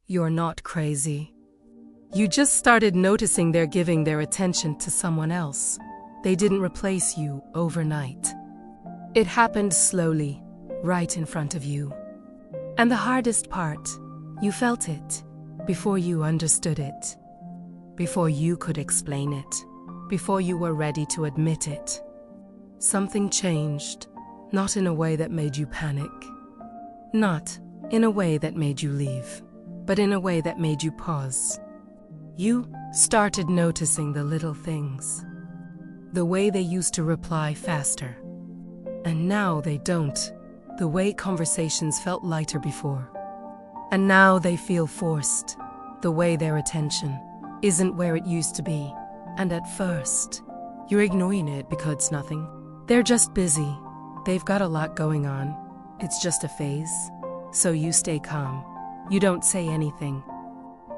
You're not crazy. You just started noticing they're giving their attention to someone else. They didn't replace you overnight. It happened slowly, right in front of you. And the hardest part, you felt it before you understood it, before you could explain it, before you were ready to admit it. Something changed, not in a way that made you panic, not in a way that made you leave, but in a way that made you pause. You started noticing the little things, the way they used to reply faster, and now they don't, the way conversations felt lighter before, and now they feel forced, the way their attention isn't where it used to be, and at first, you're ignoring it because it's nothing. They're just busy. They've got a lot going on. It's just a phase. So you stay calm. You don't say anything.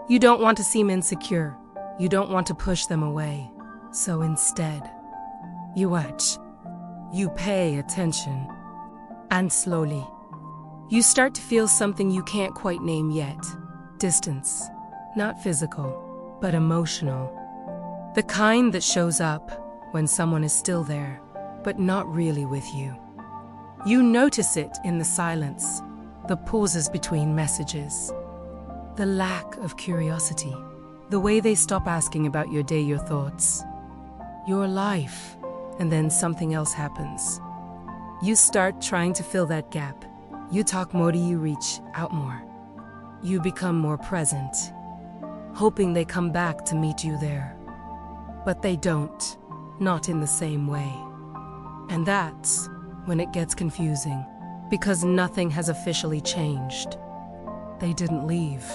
You don't want to seem insecure. You don't want to push them away. So instead, you watch. You pay attention. And slowly, you start to feel something you can't quite name yet. Distance. Not physical, but emotional. The kind that shows up when someone is still there, but not really with you. You notice it in the silence, the pauses between messages, the lack of curiosity, the way they stop asking about your day, your thoughts, your life, and then something else happens. You start trying to fill that gap. You talk more, you reach out more. You become more present, hoping they come back to meet you there. But they don't, not in the same way. And that's when it gets confusing, because nothing has officially changed. They didn't leave.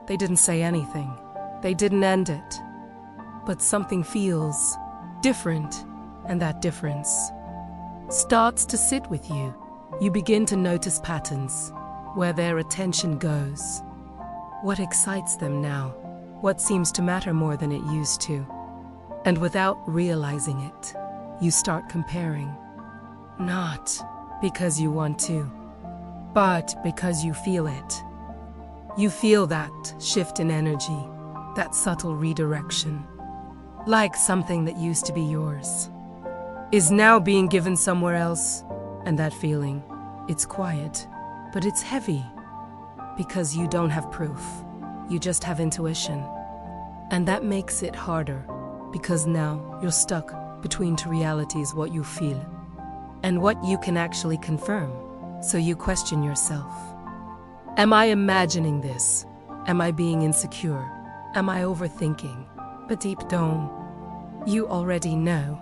They didn't say anything. They didn't end it. But something feels different, and that difference starts to sit with you. You begin to notice patterns, where their attention goes. What excites them now? What seems to matter more than it used to? And without realizing it, you start comparing. Not because you want to, but because you feel it. You feel that shift in energy, that subtle redirection. Like something that used to be yours is now being given somewhere else. And that feeling, it's quiet, but it's heavy. Because you don't have proof, you just have intuition. And that makes it harder, because now you're stuck between two realities, what you feel and what you can actually confirm. So you question yourself. Am I imagining this? Am I being insecure? Am I overthinking? But deep down, you already know.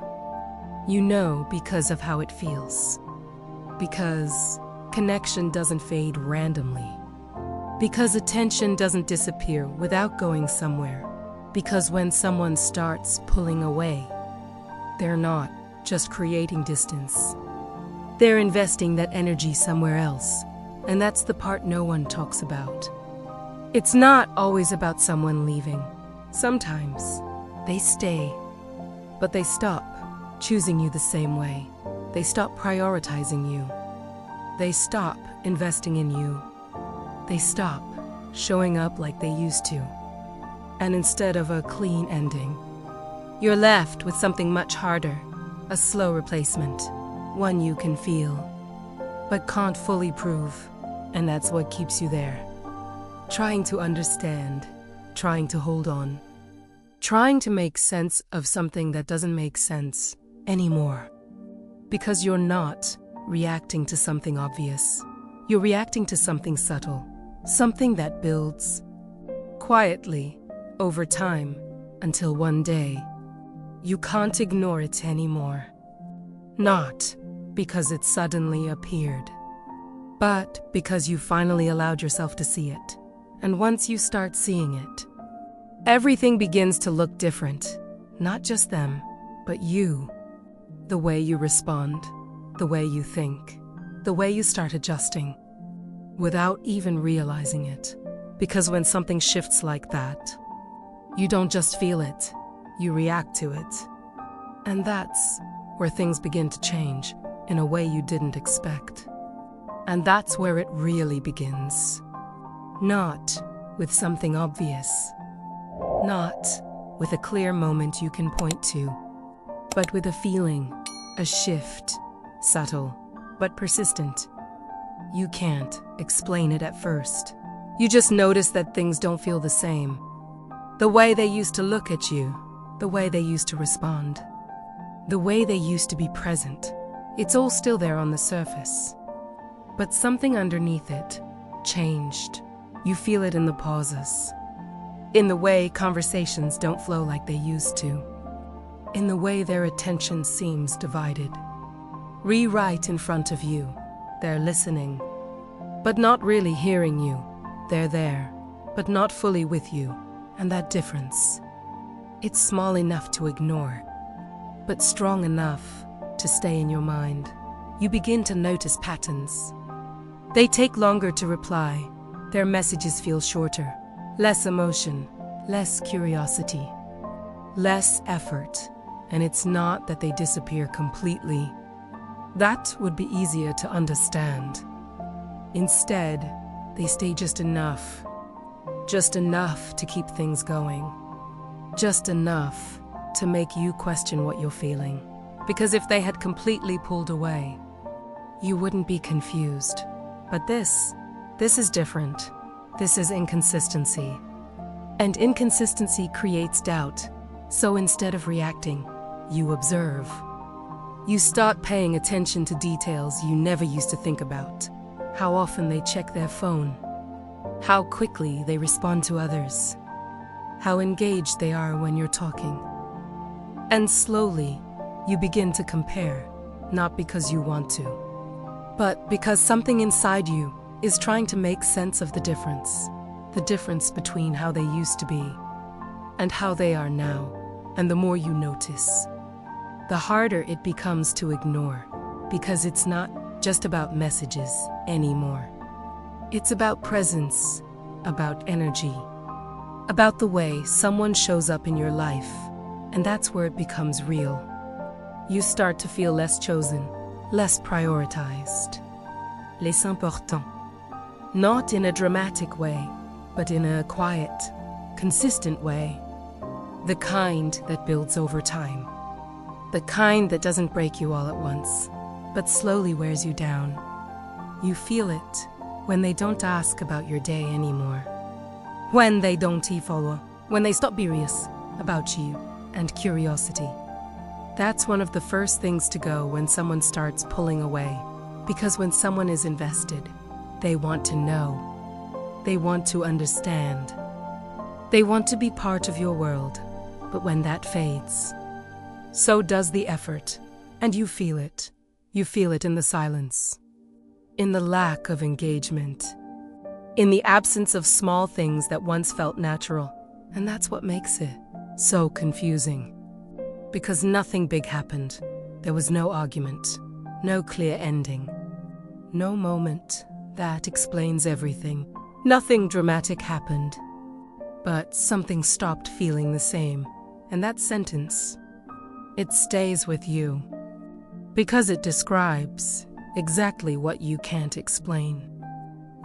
You know because of how it feels. Because connection doesn't fade randomly. Because attention doesn't disappear without going somewhere. Because when someone starts pulling away, they're not just creating distance. They're investing that energy somewhere else. And that's the part no one talks about. It's not always about someone leaving. Sometimes they stay, but they stop choosing you the same way. They stop prioritizing you. They stop investing in you. They stop showing up like they used to. And instead of a clean ending, you're left with something much harder, a slow replacement, one you can feel, but can't fully prove. And that's what keeps you there. Trying to understand, trying to hold on, trying to make sense of something that doesn't make sense anymore. Because you're not reacting to something obvious. You're reacting to something subtle, something that builds quietly over time until one day you can't ignore it anymore. Not because it suddenly appeared, but because you finally allowed yourself to see it. And once you start seeing it, everything begins to look different. Not just them, but you. The way you respond, the way you think, the way you start adjusting, without even realizing it. Because when something shifts like that, you don't just feel it, you react to it. And that's where things begin to change in a way you didn't expect. And that's where it really begins. Not with something obvious. Not with a clear moment you can point to, but with a feeling, a shift, subtle, but persistent. You can't explain it at first. You just notice that things don't feel the same. The way they used to look at you, the way they used to respond, the way they used to be present. It's all still there on the surface. But something underneath it changed. You feel it in the pauses, in the way conversations don't flow like they used to, in the way their attention seems divided. Right in front of you, they're listening, but not really hearing you. They're there, but not fully with you. And that difference, it's small enough to ignore, but strong enough to stay in your mind. You begin to notice patterns. They take longer to reply. Their messages feel shorter. Less emotion, less curiosity, less effort. And it's not that they disappear completely. That would be easier to understand. Instead, they stay just enough to keep things going. Just enough to make you question what you're feeling. Because if they had completely pulled away, you wouldn't be confused. But this is different. This is inconsistency. And inconsistency creates doubt. So instead of reacting, you observe. You start paying attention to details you never used to think about. How often they check their phone. How quickly they respond to others. How engaged they are when you're talking. And slowly, you begin to compare, not because you want to, but because something inside you is trying to make sense of the difference between how they used to be and how they are now. And the more you notice, the harder it becomes to ignore, because it's not just about messages anymore. It's about presence, about energy, about the way someone shows up in your life, and that's where it becomes real. You start to feel less chosen, less prioritized. Les importants. Not in a dramatic way, but in a quiet, consistent way. The kind that builds over time. The kind that doesn't break you all at once, but slowly wears you down. You feel it when they don't ask about your day anymore. When they don't follow, when they stop curious about you and curiosity. That's one of the first things to go when someone starts pulling away. Because when someone is invested, they want to know. They want to understand. They want to be part of your world. But when that fades, so does the effort. And you feel it. You feel it in the silence. In the lack of engagement. In the absence of small things that once felt natural. And that's what makes it so confusing. Because nothing big happened. There was no argument. No clear ending. No moment that explains everything. Nothing dramatic happened. But something stopped feeling the same. And that sentence, it stays with you. Because it describes exactly what you can't explain.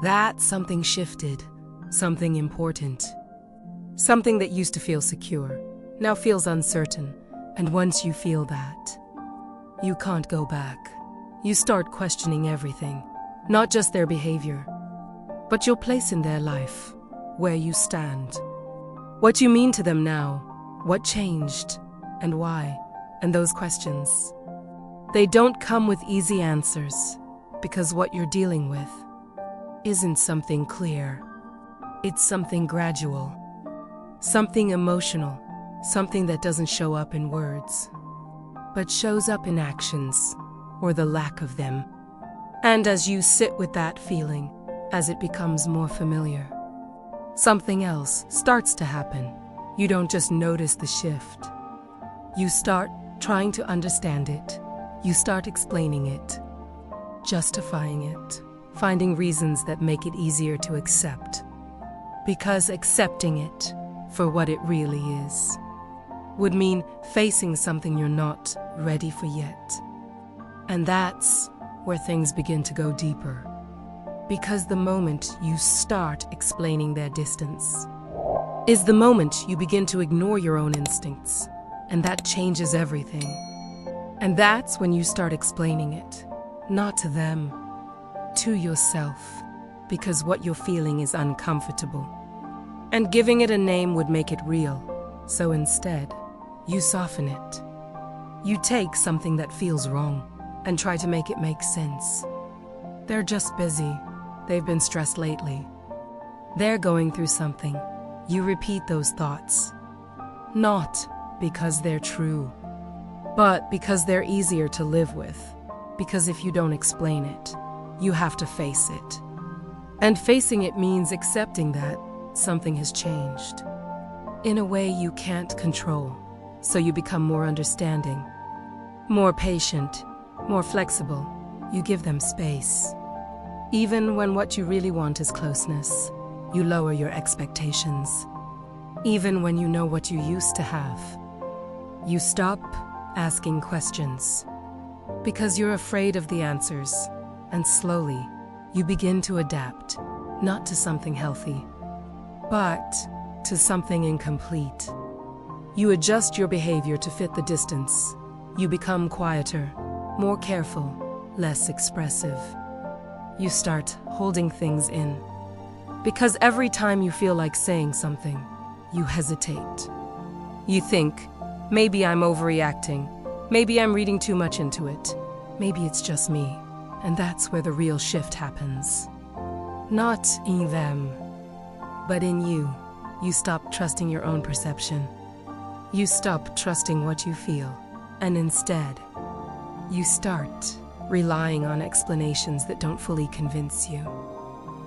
That something shifted. Something important. Something that used to feel secure, now feels uncertain. And once you feel that, you can't go back. You start questioning everything, not just their behavior, but your place in their life, where you stand, what you mean to them now, what changed, and why. And those questions, they don't come with easy answers, because what you're dealing with isn't something clear. It's something gradual, something emotional, something that doesn't show up in words, but shows up in actions, or the lack of them. And as you sit with that feeling, as it becomes more familiar, something else starts to happen. You don't just notice the shift. You start trying to understand it. You start explaining it, justifying it, finding reasons that make it easier to accept. Because accepting it for what it really is would mean facing something you're not ready for yet. And that's where things begin to go deeper. Because the moment you start explaining their distance is the moment you begin to ignore your own instincts, and that changes everything. And that's when you start explaining it, not to them, to yourself, because what you're feeling is uncomfortable. And giving it a name would make it real, so instead, you soften it. You take something that feels wrong and try to make it make sense. They're just busy. They've been stressed lately. They're going through something. You repeat those thoughts. Not because they're true, but because they're easier to live with. Because if you don't explain it, you have to face it. And facing it means accepting that something has changed in a way you can't control. So you become more understanding, more patient, more flexible. You give them space. Even when what you really want is closeness, you lower your expectations. Even when you know what you used to have, you stop asking questions because you're afraid of the answers. And slowly, you begin to adapt, not to something healthy, but to something incomplete. You adjust your behavior to fit the distance. You become quieter, more careful, less expressive. You start holding things in. Because every time you feel like saying something, you hesitate. You think, maybe I'm overreacting. Maybe I'm reading too much into it. Maybe it's just me. And that's where the real shift happens. Not in them, but in you. You stop trusting your own perception. You stop trusting what you feel. And instead, you start relying on explanations that don't fully convince you,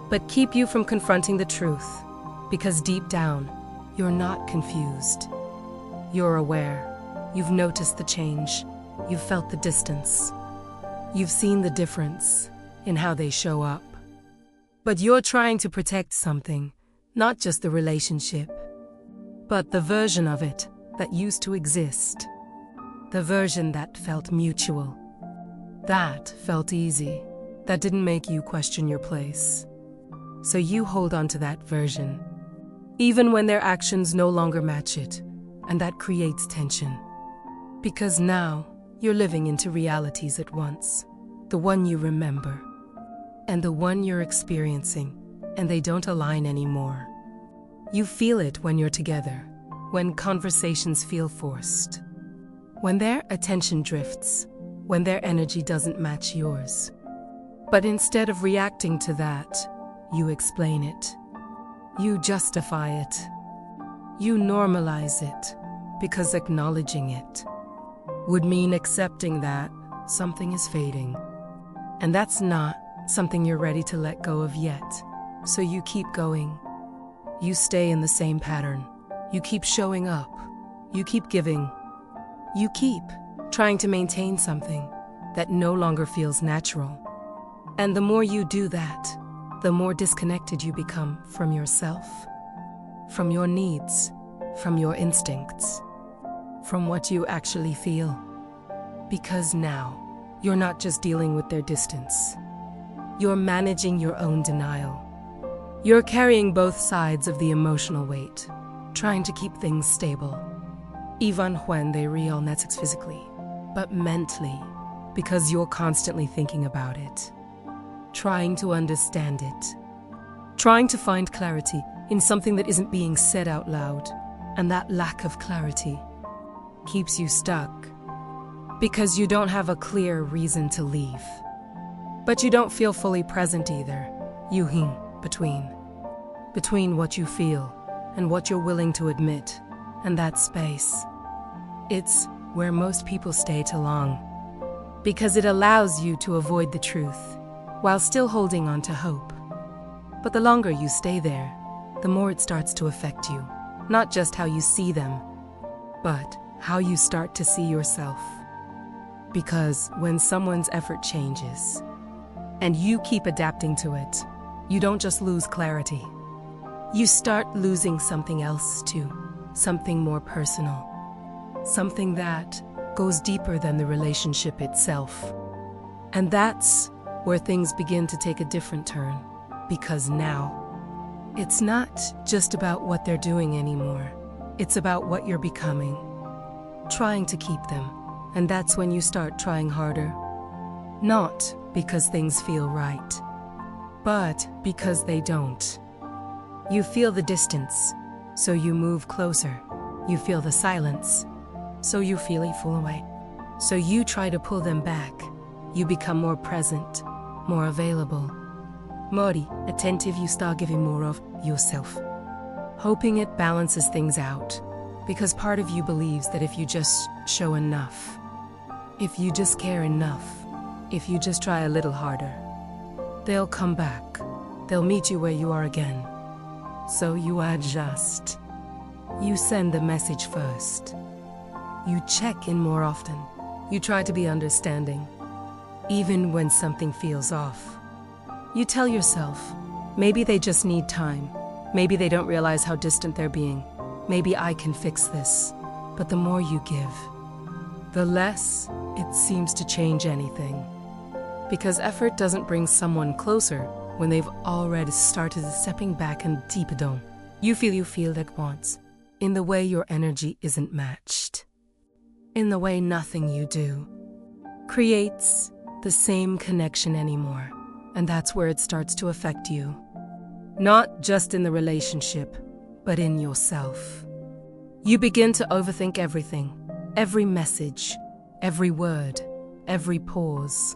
but keep you from confronting the truth. Because deep down, you're not confused. You're aware. You've noticed the change. You've felt the distance. You've seen the difference in how they show up. But you're trying to protect something, not just the relationship, but the version of it that used to exist. The version that felt mutual. That felt easy. That didn't make you question your place. So you hold on to that version, even when their actions no longer match it, and that creates tension. Because now, you're living into realities at once. The one you remember, and the one you're experiencing, and they don't align anymore. You feel it when you're together, when conversations feel forced, when their attention drifts, when their energy doesn't match yours. But instead of reacting to that, you explain it. You justify it. You normalize it, because acknowledging it would mean accepting that something is fading. And that's not something you're ready to let go of yet. So you keep going. You stay in the same pattern. You keep showing up. You keep giving. You keep trying to maintain something that no longer feels natural. And the more you do that, the more disconnected you become from yourself, from your needs, from your instincts, from what you actually feel. Because now, you're not just dealing with their distance. You're managing your own denial. You're carrying both sides of the emotional weight, trying to keep things stable, even when they real not physically, but mentally, because you're constantly thinking about it, trying to understand it, trying to find clarity in something that isn't being said out loud, and that lack of clarity keeps you stuck, because you don't have a clear reason to leave. But you don't feel fully present either. You hang between what you feel and what you're willing to admit, and that space. It's where most people stay too long, because it allows you to avoid the truth while still holding on to hope. But the longer you stay there, the more it starts to affect you, not just how you see them, but how you start to see yourself. Because when someone's effort changes, and you keep adapting to it, you don't just lose clarity. You start losing something else too, something more personal, something that goes deeper than the relationship itself. And that's where things begin to take a different turn. Because now, it's not just about what they're doing anymore. It's about what you're becoming. Trying to keep them. And that's when you start trying harder. Not because things feel right, but because they don't. You feel the distance, so you move closer. You feel the silence, so you feel pull away. So you try to pull them back. You become more present, more available. More attentive, you start giving more of yourself. Hoping it balances things out, because part of you believes that if you just show enough, if you just care enough, if you just try a little harder, they'll come back. They'll meet you where you are again. So you adjust. You send the message first. You check in more often. You try to be understanding, even when something feels off. You tell yourself, maybe they just need time. Maybe they don't realize how distant they're being. Maybe I can fix this. But the more you give, the less it seems to change anything. Because effort doesn't bring someone closer when they've already started stepping back and deeper down. You feel at once, in the way your energy isn't matched. In the way nothing you do creates the same connection anymore. And that's where it starts to affect you. Not just in the relationship, but in yourself. You begin to overthink everything, every message, every word, every pause.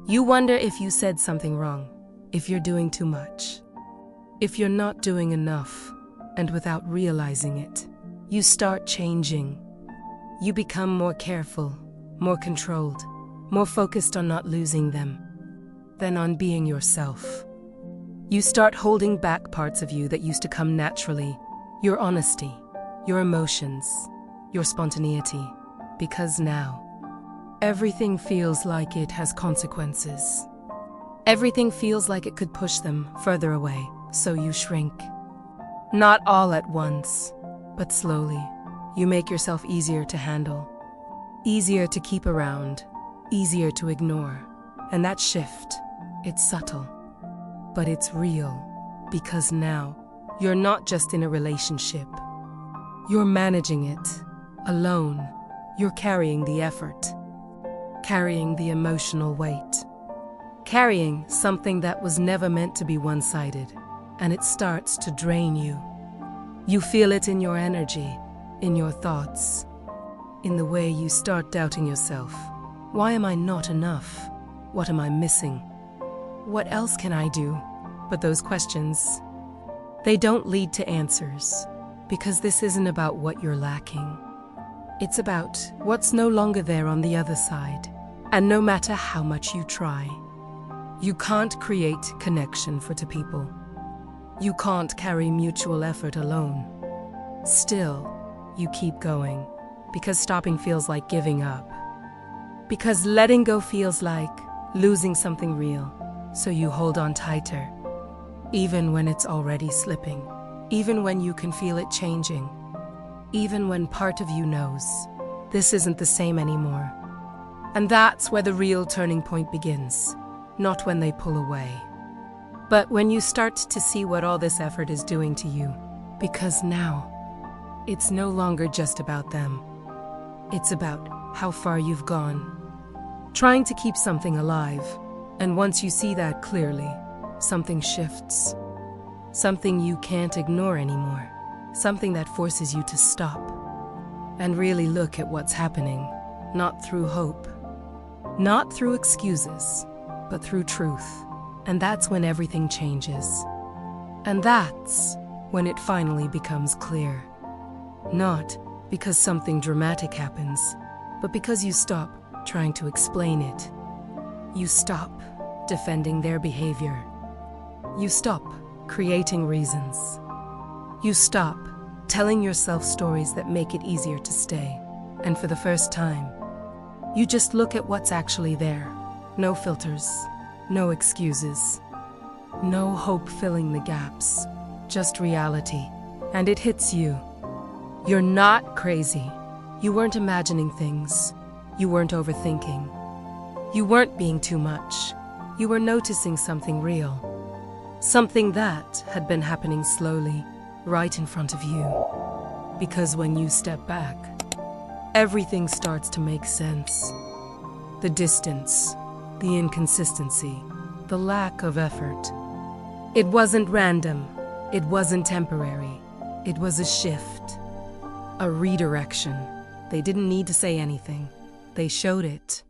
You wonder if you said something wrong, if you're doing too much, if you're not doing enough, and without realizing it, you start changing. You become more careful, more controlled, more focused on not losing them than on being yourself. You start holding back parts of you that used to come naturally, your honesty, your emotions, your spontaneity, because now, everything feels like it has consequences. Everything feels like it could push them further away, so you shrink. Not all at once, but slowly. You make yourself easier to handle, easier to keep around, easier to ignore. And that shift, it's subtle, but it's real, because now you're not just in a relationship. You're managing it alone. You're carrying the effort, carrying the emotional weight, carrying something that was never meant to be one-sided, and it starts to drain you. You feel it in your energy, in your thoughts, in the way you start doubting yourself. Why am I not enough? What am I missing? What else can I do? But those questions, they don't lead to answers, because this isn't about what you're lacking. It's about what's no longer there on the other side. And no matter how much you try, you can't create connection for two people. You can't carry mutual effort alone. Still, you keep going, because stopping feels like giving up. Because letting go feels like losing something real, so you hold on tighter, even when it's already slipping, even when you can feel it changing, even when part of you knows this isn't the same anymore. And that's where the real turning point begins, not when they pull away, but when you start to see what all this effort is doing to you, because now, it's no longer just about them. It's about how far you've gone, trying to keep something alive. And once you see that clearly, something shifts. Something you can't ignore anymore. Something that forces you to stop and really look at what's happening, not through hope, not through excuses, but through truth. And that's when everything changes. And that's when it finally becomes clear. Not because something dramatic happens, but because you stop trying to explain it. You stop defending their behavior. You stop creating reasons. You stop telling yourself stories that make it easier to stay. And for the first time, you just look at what's actually there. No filters, no excuses, no hope filling the gaps, just reality. And it hits you. You're not crazy. You weren't imagining things. You weren't overthinking. You weren't being too much. You were noticing something real. Something that had been happening slowly, right in front of you. Because when you step back, everything starts to make sense. The distance, the inconsistency, the lack of effort. It wasn't random. It wasn't temporary. It was a shift, a redirection. They didn't need to say anything. They showed it.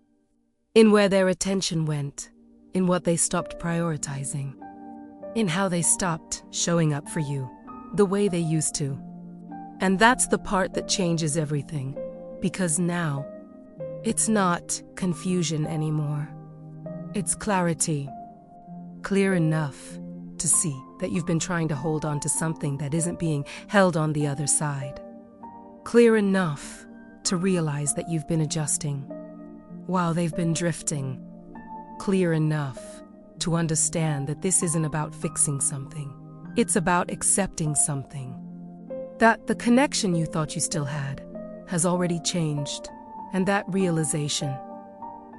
In where their attention went, in what they stopped prioritizing, in how they stopped showing up for you the way they used to. And that's the part that changes everything, because now it's not confusion anymore. It's clarity, clear enough to see that you've been trying to hold on to something that isn't being held on the other side. Clear enough to realize that you've been adjusting while they've been drifting. Clear enough to understand that this isn't about fixing something. It's about accepting something. That the connection you thought you still had has already changed. And that realization,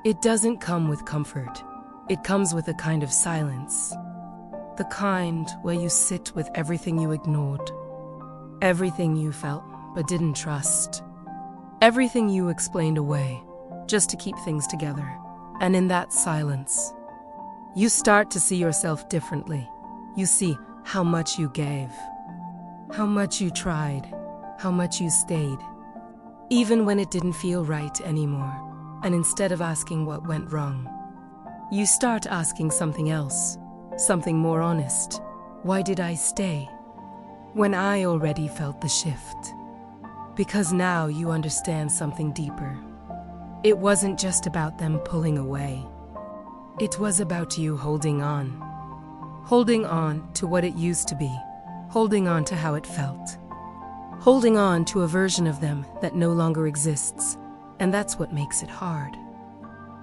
it doesn't come with comfort. It comes with a kind of silence. The kind where you sit with everything you ignored, everything you felt but didn't trust, everything you explained away just to keep things together. And in that silence, you start to see yourself differently. You see how much you gave, how much you tried, how much you stayed, even when it didn't feel right anymore. And instead of asking what went wrong, you start asking something else, something more honest. Why did I stay when I already felt the shift? Because now you understand something deeper. It wasn't just about them pulling away. It was about you holding on to what it used to be, holding on to how it felt, holding on to a version of them that no longer exists. And that's what makes it hard.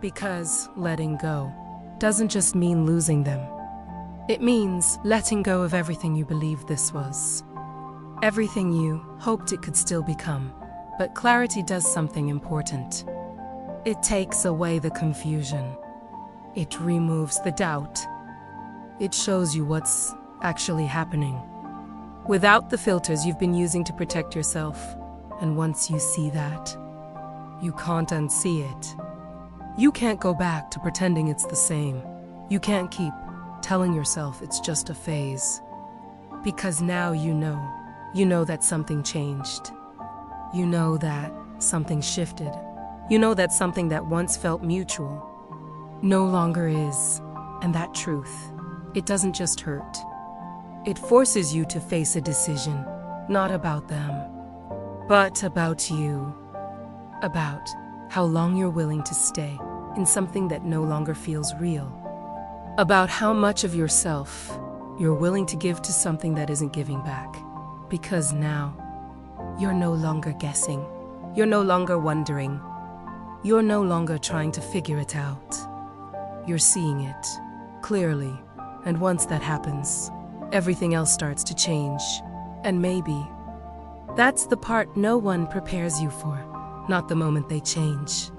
Because letting go doesn't just mean losing them. It means letting go of everything you believed this was, everything you hoped it could still become. But clarity does something important. It takes away the confusion. It removes the doubt. It shows you what's actually happening, without the filters you've been using to protect yourself. And once you see that, you can't unsee it. You can't go back to pretending it's the same. You can't keep telling yourself it's just a phase. Because now you know that something changed. You know that something shifted. You know that something that once felt mutual no longer is. And that truth, it doesn't just hurt. It forces you to face a decision, not about them, but about you. About how long you're willing to stay in something that no longer feels real. About how much of yourself you're willing to give to something that isn't giving back. Because now, you're no longer guessing. You're no longer wondering. You're no longer trying to figure it out. You're seeing it clearly. And once that happens, everything else starts to change. And maybe that's the part no one prepares you for. Not the moment they change,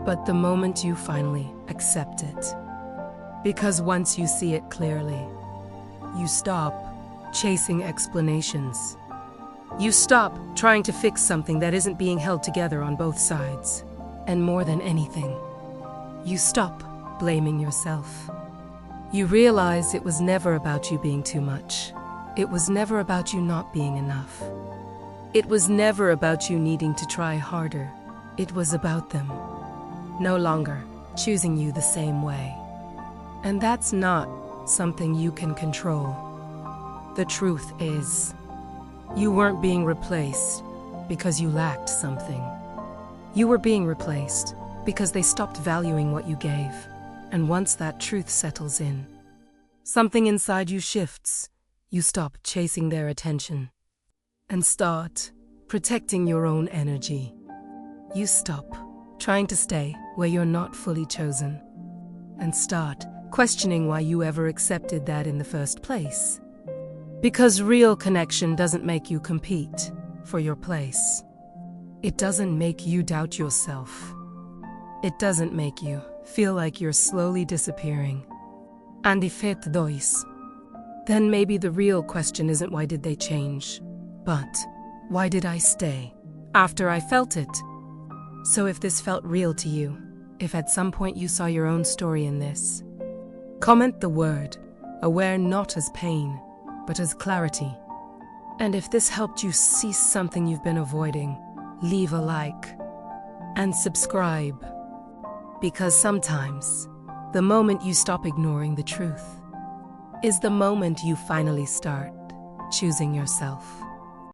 but the moment you finally accept it. Because once you see it clearly, you stop chasing explanations. You stop trying to fix something that isn't being held together on both sides. And more than anything, you stop blaming yourself. You realize it was never about you being too much. It was never about you not being enough. It was never about you needing to try harder. It was about them no longer choosing you the same way. And that's not something you can control. The truth is, you weren't being replaced because you lacked something. You were being replaced because they stopped valuing what you gave. And once that truth settles in, something inside you shifts. You stop chasing their attention and start protecting your own energy. You stop trying to stay where you're not fully chosen and start questioning why you ever accepted that in the first place. Because real connection doesn't make you compete for your place. It doesn't make you doubt yourself. It doesn't make you feel like you're slowly disappearing. And if it does, then maybe the real question isn't why did they change, but why did I stay after I felt it? So if this felt real to you, if at some point you saw your own story in this, comment the word aware not as pain, but as clarity. And if this helped you see something you've been avoiding, leave a like and subscribe. Because sometimes, the moment you stop ignoring the truth is the moment you finally start choosing yourself.